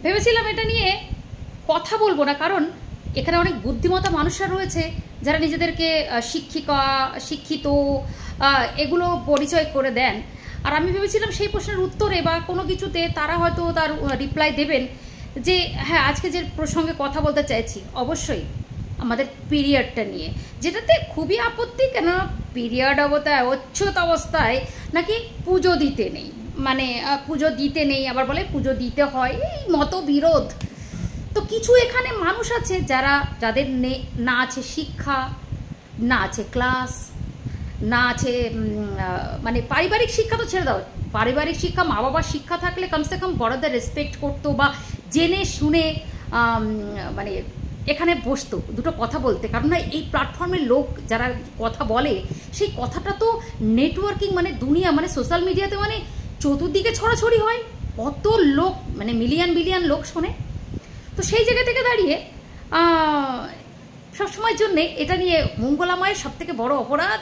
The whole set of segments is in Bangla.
ভেবেছিলাম এটা নিয়ে কথা বলবো না, কারণ এখানে অনেক বুদ্ধিমত্তা মানুষরা রয়েছে যারা নিজেদেরকে শিক্ষিত এগুলো পরিচয় করে দেন। আর আমি ভেবেছিলাম সেই প্রশ্নের উত্তরে বা কোনো কিছুতে তারা হয়তো তার রিপ্লাই দেবেন যে হ্যাঁ, আজকে যে প্রসঙ্গে কথা বলতে চাইছি অবশ্যই আমাদের পিরিয়ডটা নিয়ে, যেটাতে খুবই আপত্তি। কেন পিরিয়ড অচ্ছুত অবস্থায় নাকি পুজো দিতে নেই, মানে পুজো দিতে নেই, আবার বলে পুজো দিতে হয়, এই মতবিরোধ। তো কিছু এখানে মানুষ আছে যাদের না আছে শিক্ষা, না আছে ক্লাস, না আছে মানে পারিবারিক শিক্ষা তো ছেড়ে দাও, পারিবারিক শিক্ষা মা বাবার শিক্ষা থাকলে কমসে কম বড়দের রেসপেক্ট করতো বা জেনে শুনে মানে এখানে বসতো দুটো কথা বলতে। কারণ না, এই প্ল্যাটফর্মের লোক যারা কথা বলে সেই কথাটা তো নেটওয়ার্কিং মানে দুনিয়া মানে সোশ্যাল মিডিয়াতে মানে চতুর্দিকে ছড়াছড়ি হয়, কত লোক মানে মিলিয়ন লোক শোনে। তো সেই জায়গা থেকে দাঁড়িয়ে সবসময়ের জন্যে এটা নিয়ে মঙ্গলামায়ের সব থেকে বড় অপরাধ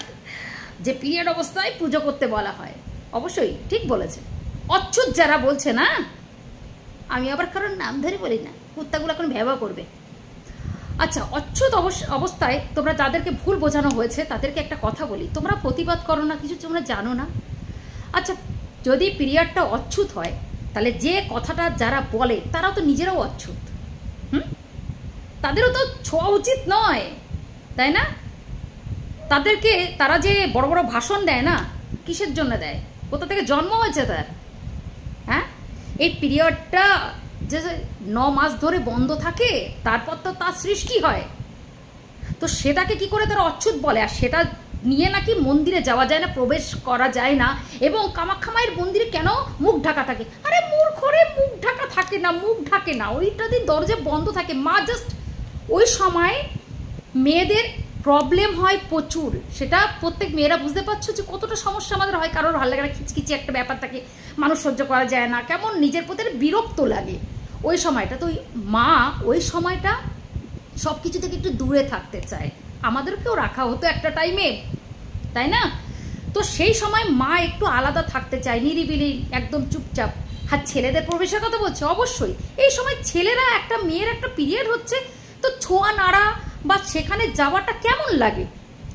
যে পিরিয়ড অবস্থায় পুজো করতে বলা হয়। অবশ্যই ঠিক বলেছে। অচ্ছুত যারা বলছে না, আমি আবার কারণ নাম ধরে বলি না, কুত্তাগুলো এখন ব্যবহার করবে। আচ্ছা, অচ্ছুত অবস্থায় তোমরা যাদেরকে ভুল বোঝানো হয়েছে তাদেরকে একটা কথা বলি, তোমরা প্রতিবাদ করো না, কিছু তোমরা জানো না। আচ্ছা, যদি পিরিয়ডটা অচ্ছুত হয় তাহলে যে কথাটা যারা বলে তারাও তো নিজেরাও অচ্ছুত। তাদেরও তো ছোঁয়া উচিত নয়, তাই না? তাদেরকে তারা যে বড় বড় ভাষণ দেয় না, কিসের জন্য দেয়? কোথা থেকে জন্ম হয়েছে তার? হ্যাঁ, এই পিরিয়ডটা যে 9 মাস ধরে বন্ধ থাকে, তারপর তো তার সৃষ্টি হয়, তো সেটাকে কি করে তারা অচ্ছুত বলে? আর সেটা নিয়ে নাকি মন্দিরে যাওয়া যায় না, প্রবেশ করা যায় না, এবং কামাখ্যা মায়ের মন্দিরে কেন মুখ ঢাকা থাকে? আরে মূর্খরে, মুখ ঢাকা থাকে না, মুখ ঢাকে না, ওইটা দিন দরজা বন্ধ থাকে। মা জাস্ট ওই সময় মেয়েদের প্রবলেম হয় প্রচুর, সেটা প্রত্যেক মেয়েরা বুঝতে পারছো যে কতটা সমস্যা আমাদের হয়। কারোর ভালো লাগে না, খিচখিচি একটা ব্যাপার থাকে, মানুষ সহ্য করা যায় না, কেমন নিজের প্রতি বিরক্ত লাগে ওই সময়টা। তো মা ওই সময়টা সব কিছু থেকে একটু দূরে থাকতে চায়, আমাদেরকেও রাখা হতো একটা টাইমে, তাই না? তো সেই সময় মা একটু আলাদা থাকতে চায়, নিরিবিলি, একদম চুপচাপ। আর ছেলেদের প্রবেশের কথা বলছে, অবশ্যই এই সময় ছেলেরা, একটা মেয়ের একটা পিরিয়ড হচ্ছে, তো ছোঁয়া নাড়া বা সেখানে যাওয়াটা কেমন লাগে?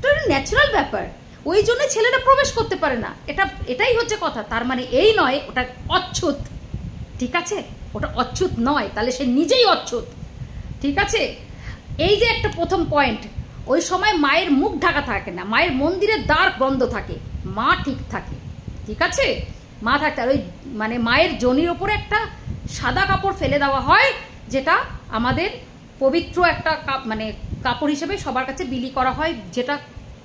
তো এটা ন্যাচারাল ব্যাপার, ওই জন্য ছেলেরা প্রবেশ করতে পারে না। এটাই হচ্ছে কথা। তার মানে এই নয় ওটা অচ্ছুত, ঠিক আছে? ওটা অচ্ছুত নয়, তাহলে সে নিজেই অচ্ছুত, ঠিক আছে? এই যে একটা প্রথম পয়েন্ট, ওই সময় মায়ের মুখ ঢাকা থাকে না, মায়ের মন্দিরের দ্বার বন্ধ থাকে, মা ঠিক থাকে, ঠিক আছে? মা থাকতে, আর ওই মানে মায়ের যোনির ওপরে একটা সাদা কাপড় ফেলে দেওয়া হয়, যেটা আমাদের পবিত্র একটা মানে কাপড় হিসেবে সবার কাছে বিলি করা হয়, যেটা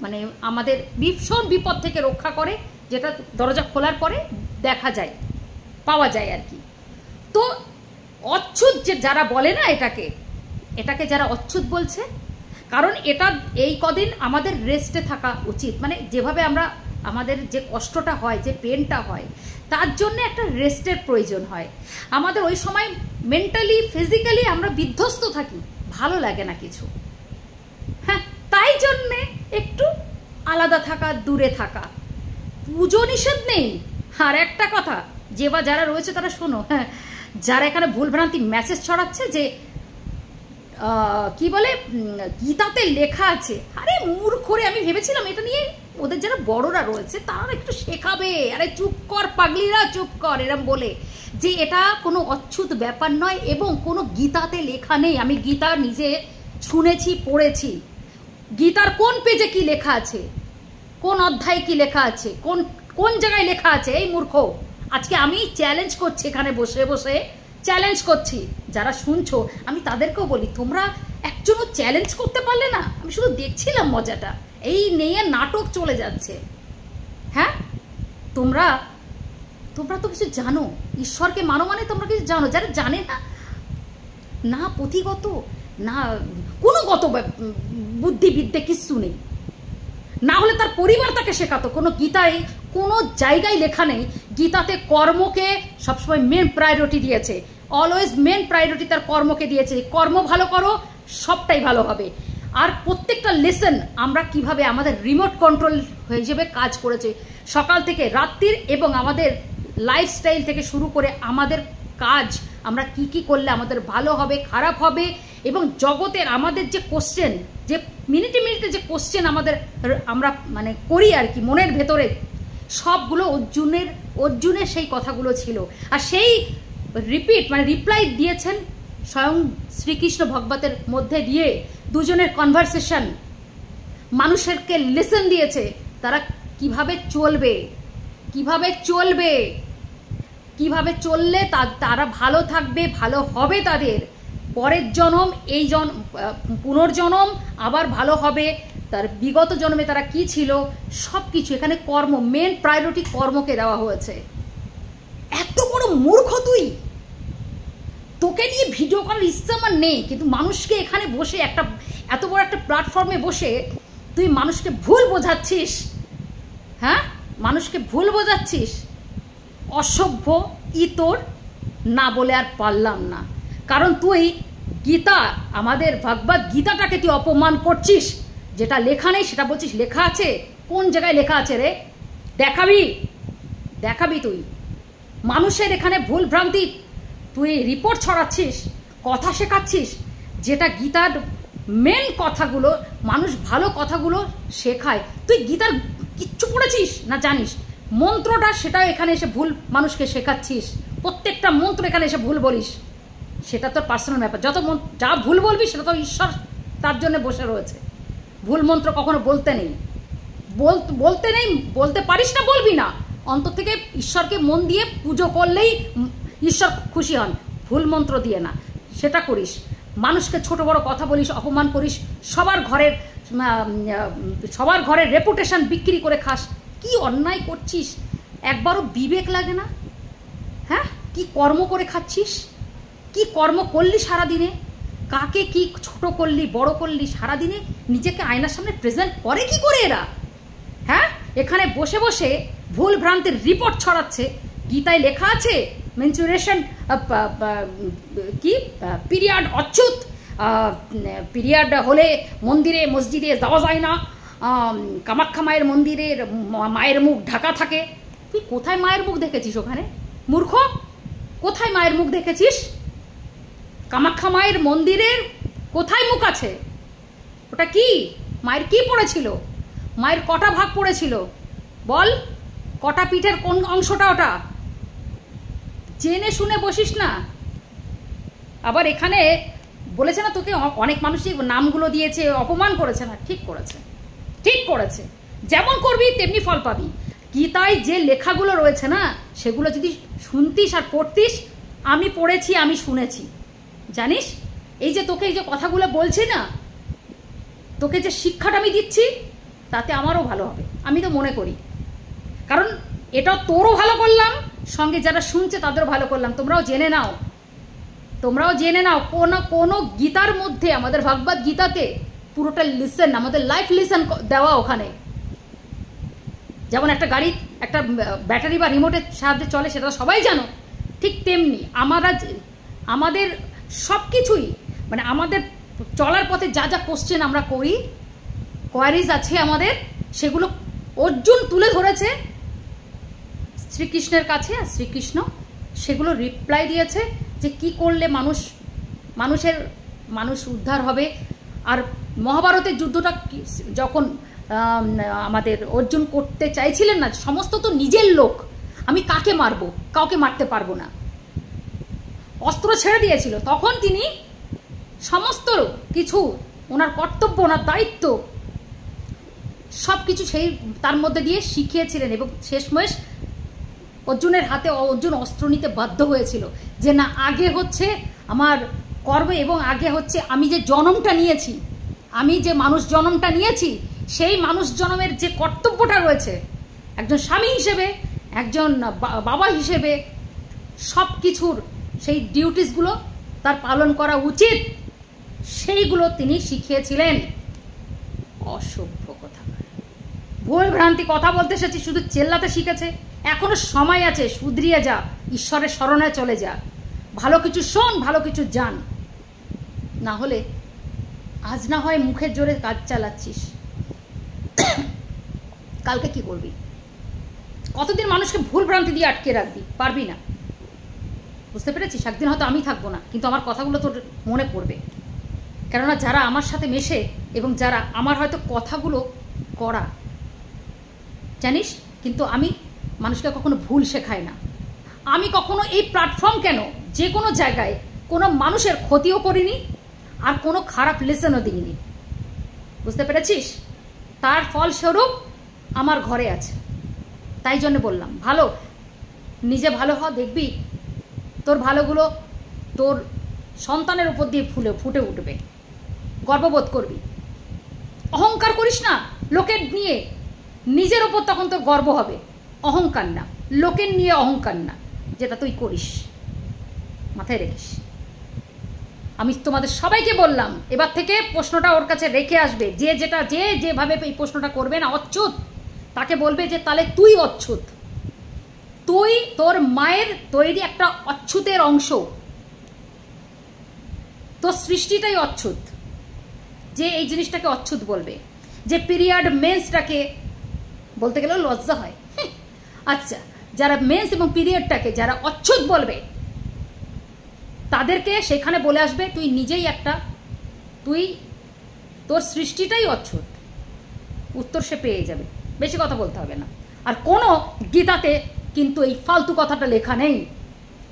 মানে আমাদের ভীষণ বিপদ থেকে রক্ষা করে, যেটা দরজা খোলার পরে দেখা যায়, পাওয়া যায় আর কি। তো অচ্ছুত যে যারা বলে না, এটাকে যারা অচ্ছুত বলছে, কারণ এটা এই কদিন আমাদের রেস্টে থাকা উচিত। মানে যেভাবে আমরা আমাদের যে কষ্টটা হয়, যে পেনটা হয়, তার জন্য একটা রেস্টের প্রয়োজন হয় আমাদের। ওই সময় মেন্টালি ফিজিক্যালি আমরা বিধ্বস্ত থাকি, ভালো লাগে না কিছু। হ্যাঁ, তাই জন্যে একটু আলাদা থাকা, দূরে থাকা। পুজো নিষেধ নেই। আর একটা কথা, যে বা যারা রয়েছে তারা শোনো, হ্যাঁ, যারা এখানে ভুলভ্রান্তি মেসেজ ছড়াচ্ছে যে কি বলে গীতাতে লেখা আছে, আরে মূর্খরে, আমি ভেবেছিলাম এটা নিয়ে ওদের যারা বড়রা রয়েছে তারা একটু শেখাবে, আরে চুপ কর পাগলিরা, চুপ কর, এরম বলে যে এটা কোনো অচ্ছুত ব্যাপার নয় এবং কোনো গীতাতে লেখা নেই। আমি গীতা নিজে শুনেছি, পড়েছি। গীতার কোন পেজে কি লেখা আছে, কোন অধ্যায়ে কি লেখা আছে, কোন জায়গায় লেখা আছে? এই মূর্খ, আজকে আমি চ্যালেঞ্জ করছি, এখানে বসে বসে চ্যালেঞ্জ করছি। যারা শুনছো আমি তাদেরকেও বলি, তোমরা একজনও চ্যালেঞ্জ করতে পারলে না? আমি শুধু দেখছিলাম মজাটা, এই নিয়ে নাটক চলে যাচ্ছে। হ্যাঁ, তোমরা তো কিছু জানো, ঈশ্বরকে মানো মানে তোমরা কিছু জানো। যারা জানে না, না পুঁথিগত না কোনো গত বুদ্ধিবিদ্যে কিচ্ছু নেই, না হলে তার পরিবার তাকে শেখাতো। কোনো গীতায় কোনো জায়গায় লেখা নেই গীতাতে কর্মকে সবসময় মেন প্রায়োরিটি দিয়েছে, অলওয়েজ মেন প্রায়োরিটি তার কর্মকে দিয়েছে। কর্ম ভালো করো, সবটাই ভালো হবে। আর প্রত্যেকটা লেসন আমরা কিভাবে আমাদের রিমোট কন্ট্রোল হিসেবে কাজ করেছে, সকাল থেকে রাত্রির, এবং আমাদের লাইফস্টাইল থেকে শুরু করে আমাদের কাজ আমরা কি কি করলে আমাদের ভালো হবে, খারাপ হবে, এবং জগতের আমাদের যে কোশ্চেন, যে মিনিটে মিনিটে যে কোশ্চেন আমরা মানে করি আর কি মনের ভেতরে, সবগুলো অর্জুনের সেই কথাগুলো ছিল। আর সেই রিপ্লাই দিয়েছেন স্বয়ং শ্রীকৃষ্ণ ভগবতের মধ্যে দিয়ে, দুজনের কনভারসেশন, মানুষেরকে লেসন দিয়েছে তারা কিভাবে চলবে, কিভাবে চললে তারা ভালো থাকবে, ভালো হবে, তাদের পরের জন্ম, এই পুনর্জন্ম আবার ভালো হবে, তার বিগত জন্মে তারা কি ছিল, সব কিছু এখানে কর্ম, মেন প্রায়োরিটি কর্মকে দেওয়া হয়েছে। এত বড় মূর্খ তুই, তোকে নিয়ে ভিডিও করার ইচ্ছা আমার নেই, কিন্তু মানুষকে এখানে বসে এত বড় একটা প্ল্যাটফর্মে বসে তুই মানুষকে ভুল বোঝাচ্ছিস। হ্যাঁ, মানুষকে ভুল বোঝাচ্ছিস। অসভ্য, ইতর না বলে আর পারলাম না। কারণ তুই গীতা, আমাদের ভগবত গীতাটাকে তুই অপমান করছিস। যেটা লেখা নেই সেটা বলছিস লেখা আছে। কোন জায়গায় লেখা আছে রে? দেখাবি তুই। মানুষের এখানে ভুল ভ্রান্তি তুই রিপোর্ট ছড়াচ্ছিস, কথা শেখাচ্ছিস, যেটা গীতার মেন কথাগুলো, মানুষ ভালো কথাগুলো শেখায়। তুই গীতার কিচ্ছু পড়েছিস না জানিস? মন্ত্রটা সেটাও এখানে এসে ভুল মানুষকে শেখাচ্ছিস। প্রত্যেকটা মন্ত্র এখানে এসে ভুল বলিস, সেটা তোর পার্সোনাল ব্যাপার। যা ভুল বলবি সেটা তো ঈশ্বর তার জন্য বসে রয়েছে। ভুল মন্ত্র কখনো বলতে নেই, বলতে পারিস না, বলবি না। অন্তর থেকে ঈশ্বরকে মন দিয়ে পুজো করলেই ঈশ্বর খুশি হন। ভুল মন্ত্র দিয়ে না, সেটা করিস। মানুষকে ছোট বড় কথা বলিস, অপমান করিস, সবার ঘরের রেপুটেশন বিক্রি করে খাস। কি অন্যায় করছিস, একবারও বিবেক লাগে না? হ্যাঁ, কি কর্ম করে খাচ্ছিস, কি কর্ম করলি সারাদিনে, কাকে কি ছোট করলি বড় করলি সারাদিনে, নিজেকে আয়নার সামনে প্রেজেন্ট করে কি করে এরা? হ্যাঁ, এখানে বসে বসে ভুল ভ্রান্তির রিপোর্ট ছড়াচ্ছে। গীতায় লেখা আছে মেনচুরেশন কি পিরিয়ড অচ্যুত, পিরিয়ড হলে মন্দিরে মসজিদে যাওয়া যায় না, কামাখ্যা মায়ের মন্দিরের মায়ের মুখ ঢাকা থাকে। তুই কোথায় মায়ের মুখ দেখেছিস ওখানে? মূর্খ, কোথায় মায়ের মুখ দেখেছিস? কামাখ্যা মায়ের মন্দিরের কোথায় মুখ আছে? ওটা কি মায়ের কি পড়েছিল? মায়ের কটা ভাগ পড়েছিল বল? কটা পিঠের কোন অংশটা ওটা? জেনে শুনে বসিস না। আবার এখানে বলেছে না তোকে অনেক মানুষই নামগুলো দিয়েছে, অপমান করেছে না? ঠিক করেছে। যেমন করবি তেমনি ফল পাবি। গীতায় যে লেখাগুলো রয়েছে না, সেগুলো যদি শুনতিস আর পড়তিস, আমি পড়েছি, আমি শুনেছি, জানিস? এই যে তোকে এই যে কথাগুলো বলছি না, তোকে যে শিক্ষাটা আমি দিচ্ছি, তাতে আমারও ভালো হবে, আমি তো মনে করি। কারণ এটা তোরও ভালো করলাম, সঙ্গে যারা শুনছে তাদেরও ভালো করলাম। তোমরাও জেনে নাও কোনো গীতার মধ্যে, আমাদের ভগবত গীতাতে পুরোটা লিসেন, আমাদের লাইফ লিসেন দেওয়া ওখানে। যেমন একটা গাড়ি একটা ব্যাটারি বা রিমোটের সাহায্যে চলে, সেটা সবাই জানো। ঠিক তেমনি আমাদের সব কিছুই, মানে আমাদের চলার পথে যা যা কোশ্চেন আমরা করি, কোয়ারিজ আছে আমাদের, সেগুলো অর্জুন তুলে ধরেছে শ্রীকৃষ্ণের কাছে। আর শ্রীকৃষ্ণ সেগুলো রিপ্লাই দিয়েছে যে কি করলে মানুষ উদ্ধার হবে। আর মহাভারতের যুদ্ধটা যখন আমাদের অর্জুন করতে চাইছিলেন না, সমস্ত তো নিজের লোক, আমি কাকে মারবো, কাউকে মারতে পারবো না, অস্ত্র ছেড়ে দিয়েছিল। তখন তিনি সমস্ত কিছু, ওনার কর্তব্য, ওনার দায়িত্ব, সব কিছু তার মধ্যে দিয়ে শিখিয়েছিলেন। এবং শেষমেশ অর্জুনের হাতে অর্জুন অস্ত্র নিতে বাধ্য হয়েছিল, যে না, আগে হচ্ছে আমার কর্ম, এবং আগে হচ্ছে আমি যে জন্মটা নিয়েছি, আমি যে মানুষ জন্মটা নিয়েছি, সেই মানুষ জন্মের যে কর্তব্যটা রয়েছে একজন স্বামী হিসেবে, একজন বাবা হিসেবে, সব কিছুর সেই ডিউটিসগুলো তার পালন করা উচিত, সেইগুলো তিনি শিখিয়েছিলেন। অসভ্য কথা, ভুল ভ্রান্তি কথা বলতে এসেছি, শুধু চেল্লাতে শিখেছে। এখনো সময় আছে, শুধরিয়ে যা, ঈশ্বরের শরণে চলে যা, ভালো কিছু শোন, ভালো কিছু জান। না হলে আজ না হয় মুখের জোরে কাজ চালাচ্ছিস, কালকে কি করবি? কতদিন মানুষকে ভুল ভ্রান্তি দিয়ে আটকে রাখবি? পারবি না। বুঝতে পেরেছিস? একদিন হয়তো আমি থাকবো না, কিন্তু আমার কথাগুলো তোর মনে পড়বে। কেননা যারা আমার সাথে মেশে এবং যারা আমার হয়তো কথাগুলো করা, জানিস, কিন্তু আমি মানুষকে কখনো ভুল শেখাই না। আমি কখনো এই প্ল্যাটফর্ম কেন, যে কোনো জায়গায় কোনো মানুষের ক্ষতিও করিনি আর কোনো খারাপ লেসনও দিইনি। বুঝতে পেরেছিস? তার ফলস্বরূপ আমার ঘরে আছে। তাই জন্য বললাম, ভালো, নিজে ভালো হ, দেখবি তোর ভালোগুলো তোর সন্তানের উপর দিয়ে ফুটে উঠবে, গর্ববোধ করবি। অহংকার করিস না লোকের নিয়ে, নিজের ওপর তখন তোর গর্ব হবে। অহংকার না, লোকের নিয়ে অহংকার না, যেটা তুই করিস, মাথায় রেখিস। আমি তোমাদের সবাইকে বললাম, এবার থেকে প্রশ্নটা ওর কাছে রেখে আসবে। যে যেভাবে এই প্রশ্নটা করবে না অচ্ছুত, তাকে বলবে যে তাহলে তুই অচ্ছুত, তুই তোর মায়ের তৈরি একটা অচ্ছুতের অংশ, তোর সৃষ্টিটাই অচ্ছুত। যে এই জিনিসটাকে অচ্ছুত বলবে, যে পিরিয়ড মেন্সটাকে বলতে গেলেও লজ্জা হয়। আচ্ছা, যারা মেন্স এবং পিরিয়ডটাকে যারা অচ্ছুত বলবে, তাদেরকে সেখানে বলে আসবে তুই নিজেই একটা, তোর সৃষ্টিটাই অচ্ছুত। উত্তর সে পেয়ে যাবে, বেশি কথা বলতে হবে না। আর কোনো গীতাতে কিন্তু এই ফালতু কথাটা লেখা নেই।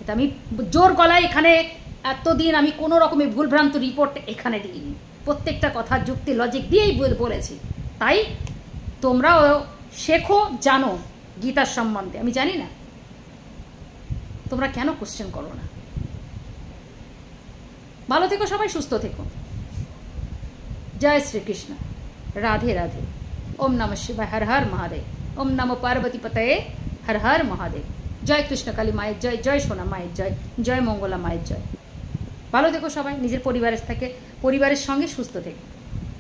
এটা আমি জোর গলায় এখানে এতদিন আমি কোনো রকমের ভুলভ্রান্ত রিপোর্ট এখানে দিইনি, প্রত্যেকটা কথা যুক্তি লজিক দিয়েই বলেছি। তাই তোমরাও শেখো, জানো গীতার সম্বন্ধে। আমি জানি না তোমরা কেন কোশ্চেন করো না। ভালো থেকো সবাই, সুস্থ থেকো। জয় শ্রীকৃষ্ণ, রাধে রাধে। ওম নমঃ শিবায়, হর হর মহাদেব। ওম নমো পার্বতী পতয়ে, হর হর মহাদেব। জয় কৃষ্ণকালী মায়ের জয়, জয় সোনা মায়ের জয়, জয় মঙ্গলা মায়ের জয়। ভালো থেকো সবাই, নিজের পরিবারের সঙ্গে সুস্থ থেকো।